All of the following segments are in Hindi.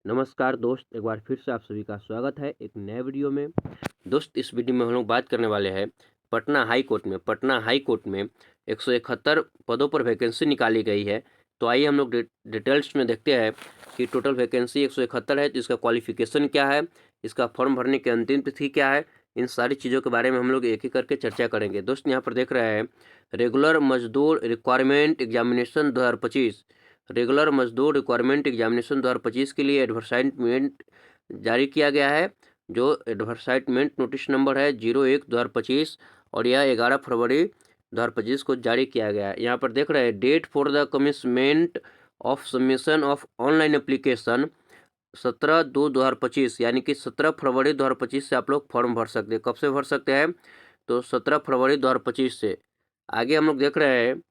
नमस्कार दोस्त, एक बार फिर से आप सभी का स्वागत है एक नए वीडियो में। दोस्त, इस वीडियो में हम लोग बात करने वाले हैं पटना हाई कोर्ट में 171 पदों पर वैकेंसी निकाली गई है। तो आइए हम लोग डिटेल्स में देखते हैं कि टोटल वैकेंसी 171 है, तो इसका क्वालिफिकेशन क्या है, इसका फॉर्म भरने की अंतिम तिथि क्या है। इन सारी चीज़ों के बारे में हम लोग एक एक करके चर्चा करेंगे। दोस्त, यहाँ पर देख रहे हैं रेगुलर मजदूर रिक्वायरमेंट एग्जामिनेशन 2025, रेगुलर मजदूर रिक्वायरमेंट एग्जामिनेशन 2025 के लिए एडवर्टाइजमेंट जारी किया गया है, जो एडवर्टाइजमेंट नोटिस नंबर है 01/2025 और यह 11 फरवरी 2025 को जारी किया गया है। यहाँ पर देख रहे हैं date for the commencement of submission of online application 17/2/2025, यानी कि 17 फरवरी 2025 से आप लोग फॉर्म भर सकते हैं। कब से भर सकते हैं? तो 17 फरवरी 2025 से। आगे हम लोग देख रहे हैं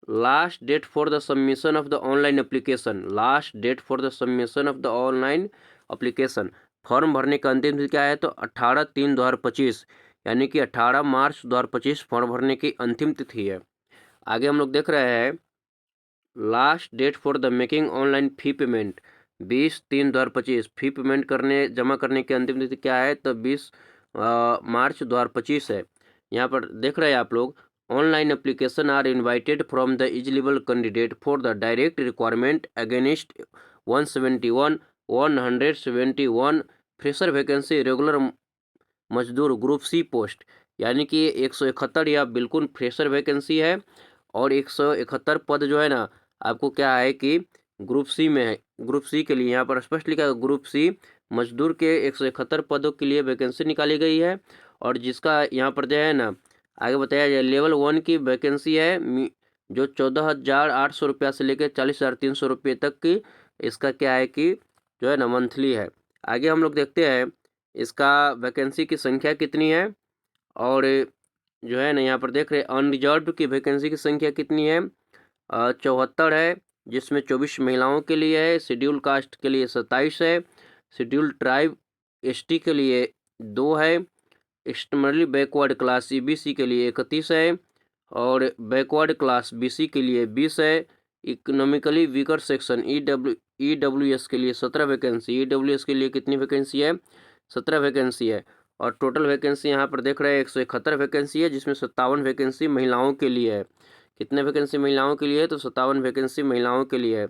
last date for the submission of the online application, last date for the submission of the online application, form भरने का अंतिम तिथि क्या है? तो 18/3/2025, यानी कि 18 मार्च 2025 फॉर्म भरने की अंतिम तिथि है। आगे हम लोग देख रहे हैं last date for the making online fee payment 20/3/2025, fee payment जमा करने की अंतिम तिथि क्या है? तो 20 मार्च 2025 है। यहाँ पर देख रहे हैं आप लोग online application are invited from the eligible candidate for the direct requirement against 171 fresher vacancy regular मजदूर ग्रुप सी पोस्ट, यानी कि 171 या बिल्कुल फ्रेशर वैकेंसी है और 171 पद जो है ना, आपको क्या है कि ग्रुप सी में है। ग्रुप सी के लिए यहाँ पर स्पष्ट लिखा है ग्रुप सी मजदूर के 171 पदों के लिए वैकेंसी निकाली गई है। और जिसका यहाँ पर जो है ना आगे बताया जाए लेवल 1 की वैकेंसी है, जो 14,800 रुपया से लेकर 40,300 रुपये तक की इसका क्या है कि जो है ना मंथली है। आगे हम लोग देखते हैं इसका वैकेंसी की संख्या कितनी है। और जो है ना यहाँ पर देख रहे हैं अनरिजर्व की वैकेंसी की संख्या कितनी है? 74 है, जिसमें 24 महिलाओं के लिए है, शेड्यूल कास्ट के लिए 27 है, शेड्यूल ट्राइब एसटी के लिए 2 है, एक्सट्रीमली बैकवर्ड क्लास ईबीसी के लिए 31 है और बैकवर्ड क्लास बीसी के लिए 20 है। इकोनॉमिकली वीकर सेक्शन ईडब्ल्यूएस के लिए 17 वैकेंसी, ईडब्ल्यूएस के लिए कितनी वैकेंसी है? 17 वैकेंसी है। और टोटल वैकेंसी यहाँ पर देख रहे हैं 171 वैकेंसी है, जिसमें 57 वैकेंसी महिलाओं के लिए है। कितने वैकेंसी महिलाओं के लिए है? तो 57 वैकेंसी महिलाओं के लिए है।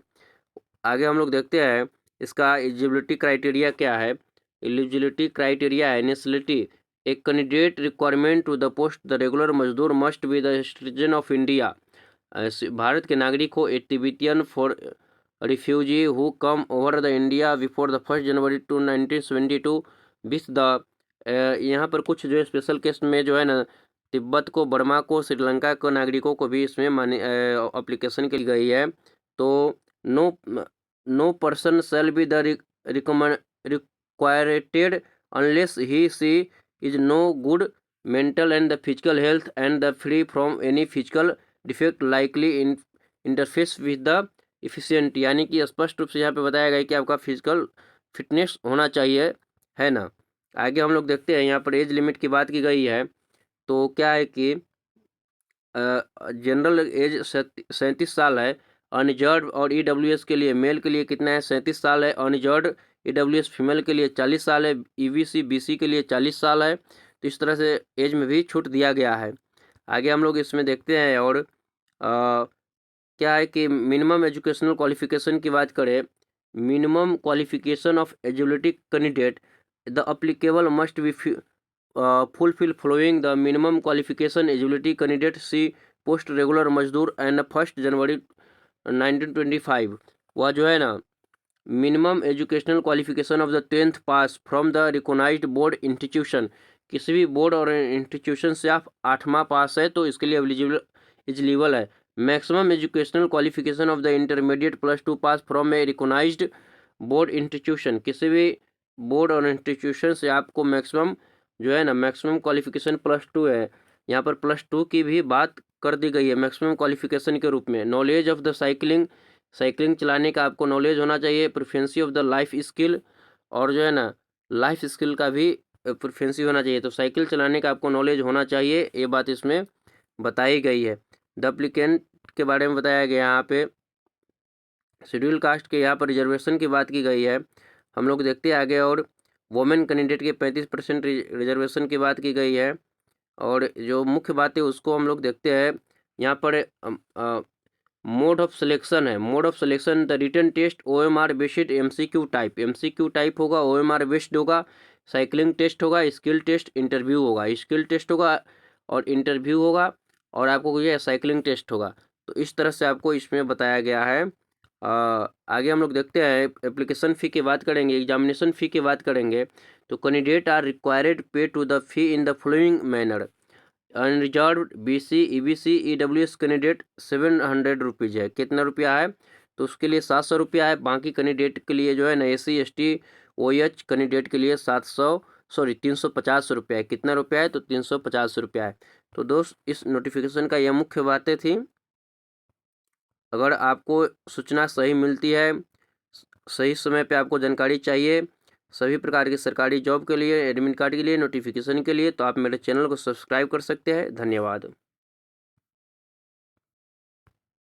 आगे हम लोग देखते हैं इसका एलिजिबिलिटी क्राइटेरिया क्या है। एलिजिबिलिटी क्राइटेरिया है nationality, a candidate requirement to the post the regular mazdoor must be the citizen of India, Bharat के नागरिक हो, a Tibetan for refugee who come over the India before the 1 January 1972 with the यहाँ पर कुछ जो स्पेशल केस में जो है ना तिब्बत को, बर्मा को, श्रीलंका को नागरिकों को भी इसमें माने एप्लीकेशन की गई है। तो no person shall be the recruited unless he she is no good mental and the physical health and the free from any physical defect likely interface with the efficient, यानी कि स्पष्ट रूप से यहाँ पे बताया गया है कि आपका फिजिकल फिटनेस होना चाहिए, है ना। आगे हम लोग देखते हैं यहाँ पर एज लिमिट की बात की गई है। तो क्या है कि जनरल एज 37 साल है, अनरिजर्व और ईडब्ल्यूएस के लिए मेल के लिए कितना है? 37 साल है। अनरिजर्व ईडब्ल्यूएस फीमेल के लिए 40 साल है, ईबीसी बीसी के लिए 40 साल है। तो इस तरह से एज में भी छूट दिया गया है। आगे हम लोग इसमें देखते हैं और क्या है कि मिनिमम एजुकेशनल क्वालिफिकेशन की बात करें, minimum qualification of eligibility candidate the applicable must be fulfill following the minimum qualification eligibility candidate C post regular मजदूर एंड 1 जनवरी 1925। वह जो है ना minimum educational qualification of the 10th pass from the recognised board institution, किसी भी बोर्ड और इंस्टीट्यूशन से आप 8वां पास है तो इसके लिए एलिजिबल है। Maximum educational qualification of the intermediate +2 pass from a recognised board institution, किसी भी बोर्ड और इंस्टीट्यूशन से आपको मैक्सिमम जो है ना मैक्सिमम क्वालिफिकेशन +2 है। यहाँ पर +2 की भी बात कर दी गई है मैक्सिमम क्वालिफिकेशन के रूप में। नॉलेज ऑफ द साइकिलिंग चलाने का आपको नॉलेज होना चाहिए। प्रिफरेंसी ऑफ द लाइफ स्किल, और जो है ना लाइफ स्किल का भी प्रिफरेंसी होना चाहिए। तो साइकिल चलाने का आपको नॉलेज होना चाहिए, ये बात इसमें बताई गई है। द एप्लीकेंट के बारे में बताया गया यहाँ पे। शेड्यूल कास्ट के यहाँ पर रिजर्वेशन की बात की गई है। हम लोग देखते हैं आगे। और वुमेन कैंडिडेट के 35% रिजर्वेशन की बात की गई है। और जो मुख्य बात है उसको हम लोग देखते हैं यहाँ पर। मोड ऑफ सिलेक्शन है। Mode of selection the written test OMR based MCQ type. MCQ type होगा, OMR बेस्ड होगा, साइकिलिंग टेस्ट होगा, स्किल टेस्ट, इंटरव्यू होगा। स्किल टेस्ट होगा और इंटरव्यू होगा, और आपको ये साइकिलिंग टेस्ट होगा। तो इस तरह से आपको इसमें बताया गया है। आगे हम लोग देखते हैं एप्लीकेशन फ़ी की बात करेंगे, एग्जामिनेशन फ़ी की बात करेंगे। तो candidate are required pay to the fee in the following manner. Unreserved BC EBC EWS candidate 700 rupees है। कितना रुपया है? तो उसके लिए 700 रुपया है। बाकी कैंडिडेट के लिए जो है ना SC ST OH कैंडिडेट के लिए 350 रुपया है। कितना रुपया है? तो 350 रुपया है। तो दोस्त, इस नोटिफिकेशन का यह मुख्य बातें थी। अगर आपको सूचना सही मिलती है, सही समय पे आपको जानकारी चाहिए सभी प्रकार की सरकारी जॉब के लिए, एडमिट कार्ड के लिए, नोटिफिकेशन के लिए, तो आप मेरे चैनल को सब्सक्राइब कर सकते हैं। धन्यवाद।